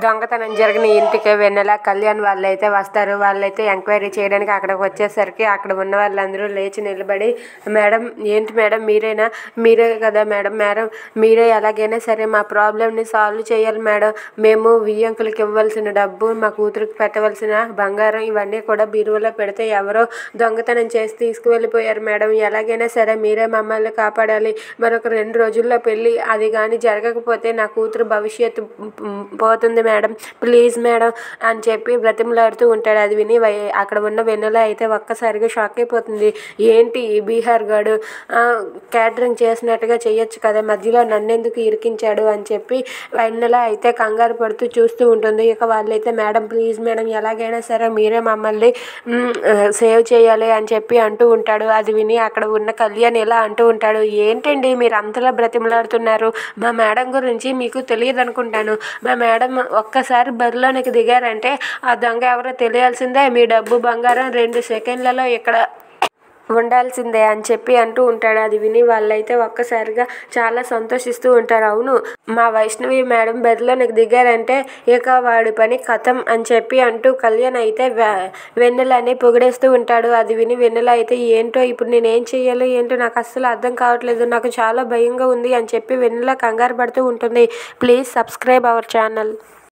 దొంగతనం జరిగిన ఇంటికి వెన్నెల కళ్యాణ్ వాళ్ళైతే వస్తారు. వాళ్ళైతే ఎంక్వైరీ చేయడానికి అక్కడికి వచ్చేసరికి అక్కడ ఉన్న వాళ్ళందరూ లేచి నిలబడి, మేడం ఏంటి మేడం మీరేనా, మీరే కదా మేడం మీరే ఎలాగైనా సరే మా ప్రాబ్లమ్ని సాల్వ్ చేయాలి మేడం. మేము వియ్యంకులకి ఇవ్వాల్సిన డబ్బు, మా కూతురికి పెట్టవలసిన బంగారం ఇవన్నీ కూడా బీరువాలో పెడితే ఎవరో దొంగతనం చేసి తీసుకువెళ్ళిపోయారు మేడం. ఎలాగైనా సరే మీరే మమ్మల్ని కాపాడాలి. మరొక 2 రోజుల్లో పెళ్ళి, అది కానీ జరగకపోతే నా కూతురు భవిష్యత్తు పోతుంది మేడం, ప్లీజ్ మేడం అని చెప్పి బ్రతిమలాడుతూ ఉంటాడు. అది విని అక్కడ ఉన్న వెన్నెల అయితే ఒక్కసారిగా షాక్ అయిపోతుంది. ఏంటి ఈ బీహార్ గాడు క్యాటరింగ్ చేసినట్టుగా చేయొచ్చు కదా, మధ్యలో నన్నెందుకు ఇరికించాడు అని చెప్పి వెన్నెల అయితే కంగారు పడుతూ చూస్తూ ఉంటుంది. ఇక వాళ్ళైతే మేడం ప్లీజ్ మేడం ఎలాగైనా సరే మీరే మమ్మల్ని సేవ్ చేయాలి అని చెప్పి అంటూ ఉంటాడు. అది విని అక్కడ ఉన్న కళ్యాణ్ ఇలా అంటూ ఉంటాడు, ఏంటండి మీరు అంతలా బ్రతిమలాడుతున్నారు, మా మేడం గురించి మీకు తెలియదు అనుకుంటాను. మా మేడం ఒక్కసారి బరిలోనికి దిగారంటే ఆ దొంగ ఎవరో తెలియాల్సిందే, మీ డబ్బు బంగారం 2 సెకండ్లలో ఇక్కడ ఉండాల్సిందే అని చెప్పి అంటూ ఉంటాడు. అది విని వాళ్ళైతే ఒక్కసారిగా చాలా సంతోషిస్తూ ఉంటారు. అవును, మా వైష్ణవి మేడం బరిలోనికి దిగారంటే ఇక వాడి పని కథం అని చెప్పి అంటూ కళ్యాణ్ అయితే వెన్నెలని పొగిడేస్తూ ఉంటాడు. అది విని వెన్నెల అయితే ఏంటో ఇప్పుడు నేనేం చెయ్యాలో ఏంటో నాకు అస్సలు అర్థం కావట్లేదు, నాకు చాలా భయంగా ఉంది అని చెప్పి వెన్నెల కంగారు పడుతూ ఉంటుంది. Please subscribe our channel.